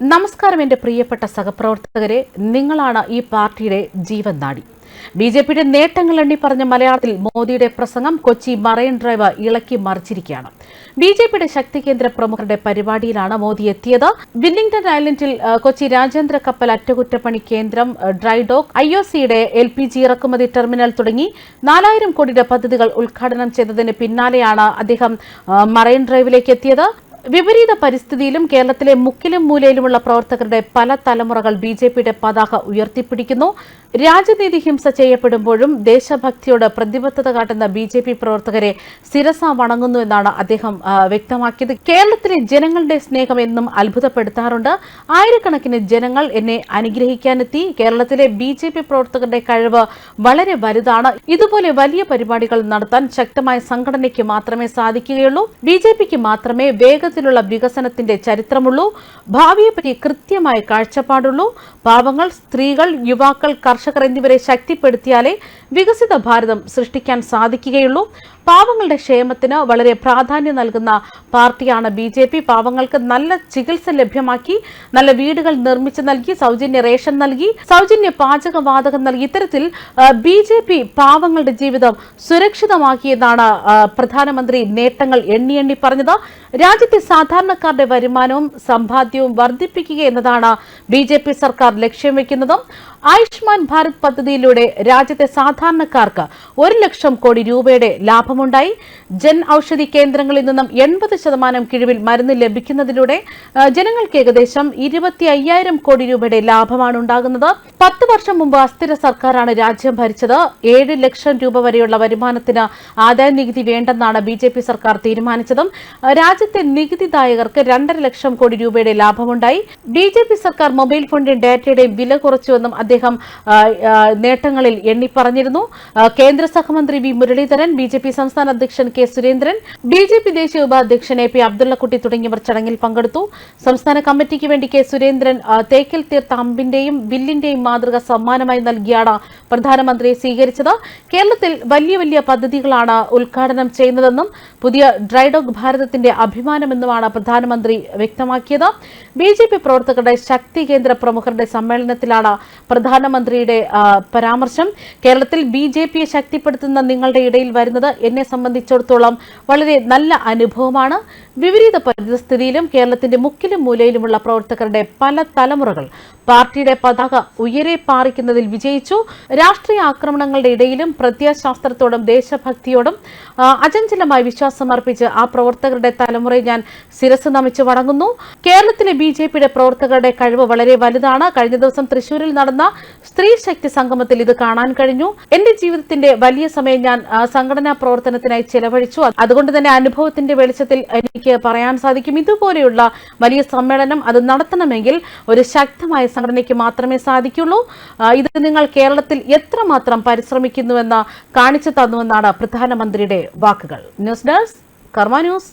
നമസ്കാരം എന്റെ പ്രിയപ്പെട്ട സഹപ്രവർത്തകരെ, നിങ്ങളാണ് ഈ പാർട്ടിയുടെ ജീവൻ നാഡി. ബിജെപിയുടെ നേട്ടങ്ങൾ എണ്ണി പറഞ്ഞ മലയാളത്തിൽ മോദിയുടെ പ്രസംഗം കൊച്ചി മറൈൻ ഡ്രൈവ് ഇളക്കി മറിച്ചിരിക്കുകയാണ്. ബിജെപിയുടെ ശക്തി കേന്ദ്ര പ്രമുഖരുടെ പരിപാടിയിലാണ് മോദി എത്തിയത്. വില്ലിംഗ്ടൺ ഐലൻഡിൽ കൊച്ചി രാജ്യാന്തര കപ്പൽ അറ്റകുറ്റപ്പണി കേന്ദ്രം, ഡ്രൈഡോക്ക്, IOCയുടെ LPG ഇറക്കുമതി ടെർമിനൽ തുടങ്ങി 4000 കോടിയുടെ പദ്ധതികൾ ഉദ്ഘാടനം ചെയ്തതിന് പിന്നാലെയാണ് അദ്ദേഹം മറൈൻ ഡ്രൈവിലേക്ക് എത്തിയത്. വിപരീത പരിസ്ഥിതിയിലും കേരളത്തിലെ മുക്കിലും മൂലയിലുമുള്ള പ്രവർത്തകരുടെ പല തലമുറകൾ ബിജെപിയുടെ പതാക ഉയർത്തിപ്പിടിക്കുന്നു. രാജനീതി ഹിംസ ചെയ്യപ്പെടുമ്പോഴും ദേശഭക്തിയോട് പ്രതിബദ്ധത കാട്ടുന്ന ബിജെപി പ്രവർത്തകരെ ശിരസ വണങ്ങുന്നു എന്നാണ് അദ്ദേഹം വ്യക്തമാക്കിയത്. കേരളത്തിലെ ജനങ്ങളുടെ സ്നേഹം എന്നും അത്ഭുതപ്പെടുത്താറുണ്ട്. ആയിരക്കണക്കിന് ജനങ്ങൾ എന്നെ അനുഗ്രഹിക്കാനെത്തി. കേരളത്തിലെ ബിജെപി പ്രവർത്തകരുടെ കഴിവ് വളരെ വലുതാണ്. ഇതുപോലെ വലിയ പരിപാടികൾ നടത്താൻ ശക്തമായ സംഘടനയ്ക്ക് മാത്രമേ സാധിക്കുകയുള്ളൂ. ബിജെപിക്ക് മാത്രമേ വേഗത്തിലുള്ള വികസനത്തിന്റെ ചരിത്രമുള്ളൂ. ഭാവിയെപ്പറ്റി കൃത്യമായ കാഴ്ചപ്പാടുള്ളൂ. പാവങ്ങൾ, സ്ത്രീകൾ, യുവാക്കൾ, കർഷകർ എന്നിവരെ ശക്തിപ്പെടുത്തിയാലേ വികസിത ഭാരതം സൃഷ്ടിക്കാൻ സാധിക്കുകയുള്ളൂ. പാവങ്ങളുടെ ക്ഷേമത്തിന് വളരെ പ്രാധാന്യം നൽകുന്ന പാർട്ടിയാണ് ബിജെപി. പാവങ്ങൾക്ക് നല്ല ചികിത്സ ലഭ്യമാക്കി, നല്ല വീടുകൾ നിർമ്മിച്ചു നൽകി, സൗജന്യ റേഷൻ നൽകി, സൗജന്യ പാചകവാതകം നൽകി, ഇത്തരത്തിൽ ബിജെപി പാവങ്ങളുടെ ജീവിതം സുരക്ഷിതമാക്കിയെന്നാണ് പ്രധാനമന്ത്രി നേട്ടങ്ങൾ എണ്ണി പറഞ്ഞത്. രാജ്യത്തെ സാധാരണക്കാരുടെ വരുമാനവും സമ്പാദ്യവും വർദ്ധിപ്പിക്കുക എന്നതാണ് ബിജെപി സർക്കാർ ലക്ഷ്യം വെക്കുന്നതും. ആയുഷ്മാൻ ഭാരത് പദ്ധതിയിലൂടെ രാജ്യത്തെ സാധാരണക്കാർക്ക് 1 ലക്ഷം കോടി രൂപയുടെ ലാഭമുണ്ടായി. ജൻ ഔഷധി കേന്ദ്രങ്ങളിൽ നിന്നും 80% കിഴിവിൽ മരുന്ന് ലഭിക്കുന്നതിലൂടെ ജനങ്ങൾക്ക് ഏകദേശം 25,000 കോടി രൂപയുടെ ലാഭമാണ് ഉണ്ടാകുന്നത്. 10 വർഷം മുമ്പ് അസ്ഥിര സർക്കാരാണ് രാജ്യം ഭരിച്ചത്. 7 ലക്ഷം രൂപ വരെയുള്ള വരുമാനത്തിന് ആദായ നികുതി വേണ്ടെന്നാണ് ബിജെപി സർക്കാർ തീരുമാനിച്ചതും. രാജ്യത്തെ നികുതിദായകർക്ക് 2.5 ലക്ഷം കോടി രൂപയുടെ ലാഭമുണ്ടായി. ബിജെപി സർക്കാർ മൊബൈൽ ഫോണിന്റെയും ഡാറ്റയുടെയും വില കുറച്ചുവെന്നും അദ്ദേഹം നേട്ടങ്ങളിൽ എണ്ണി പറഞ്ഞിരുന്നു. കേന്ദ്ര സഹമന്ത്രി വി മുരളീധരൻ, ബിജെപി സംസ്ഥാന അധ്യക്ഷൻ കെ സുരേന്ദ്രൻ, ബിജെപി ദേശീയ ഉപാധ്യക്ഷൻ AP അബ്ദുള്ളക്കുട്ടി തുടങ്ങിയവർ ചടങ്ങിൽ പങ്കെടുത്തു. സംസ്ഥാന കമ്മിറ്റിക്ക് വേണ്ടി കെ സുരേന്ദ്രൻ തേക്കിൽ തീർത്ത അമ്പിന്റെയും വില്ലിന്റെയും മാതൃക സമ്മാനമായി നൽകിയാണ് പ്രധാനമന്ത്രിയെ സ്വീകരിച്ചത്. കേരളത്തിൽ വലിയ വലിയ പദ്ധതികളാണ് ഉദ്ഘാടനം ചെയ്യുന്നതെന്നും പുതിയ ഡ്രൈഡോക്ക് ഭാരതത്തിന്റെ അഭിമാനമെന്നുമാണ് പ്രധാനമന്ത്രി വ്യക്തമാക്കിയത്. ബിജെപി പ്രവർത്തകരുടെ ശക്തി കേന്ദ്ര പ്രമുഖരുടെ സമ്മേളനത്തിലാണ് പ്രധാനമന്ത്രിയുടെ പരാമർശം. കേരളത്തിൽ ബിജെപിയെ ശക്തിപ്പെടുത്തുന്ന നിങ്ങളുടെ ഇടയിൽ വരുന്നത് എന്നെ സംബന്ധിച്ചിടത്തോളം വളരെ നല്ല അനുഭവമാണ്. വിപരീത പരിസ്ഥിതിയിലും കേരളത്തിന്റെ മുക്കിലും മൂലയിലുമുള്ള പ്രവർത്തകരുടെ പല തലമുറകൾ പാർട്ടിയുടെ പതാക ഉയരെ പാറിക്കുന്നതിൽ വിജയിച്ചു. രാഷ്ട്രീയ ആക്രമണങ്ങളുടെ ഇടയിലും പ്രത്യയശാസ്ത്രത്തോടും ദേശഭക്തിയോടും അചഞ്ചലമായി വിശ്വാസമർപ്പിച്ച് ആ പ്രവർത്തകരുടെ തലമുറയെ ഞാൻ ശിരസ് നമിച്ച് വണങ്ങുന്നു. കേരളത്തിലെ ബിജെപിയുടെ പ്രവർത്തകരുടെ കഴിവ് വളരെ വലുതാണ്. കഴിഞ്ഞ ദിവസം തൃശൂരിൽ നടന്ന സ്ത്രീ ശക്തി സംഗമത്തിൽ ഇത് കാണാൻ കഴിഞ്ഞു. എന്റെ ജീവിതത്തിന്റെ വലിയ സമയം ഞാൻ സംഘടനാ പ്രവർത്തനത്തിനായി ചെലവഴിച്ചു. അതുകൊണ്ട് തന്നെ അനുഭവത്തിന്റെ വെളിച്ചത്തിൽ എനിക്ക് പറയാൻ സാധിക്കും, ഇതുപോലെയുള്ള വലിയ സമ്മേളനം അത് നടത്തണമെങ്കിൽ ഒരു ശക്തമായ സംഘടനയ്ക്ക് മാത്രമേ സാധിക്കുള്ളൂ. ഇത് നിങ്ങൾ കേരളത്തിൽ എത്രമാത്രം പരിശ്രമിക്കുന്നുവെന്ന് കാണിച്ചു തന്നുവെന്നാണ് പ്രധാനമന്ത്രിയുടെ വാക്കുകൾ. ന്യൂസ് ഡെസ്ക് കർമ്മ ന്യൂസ്.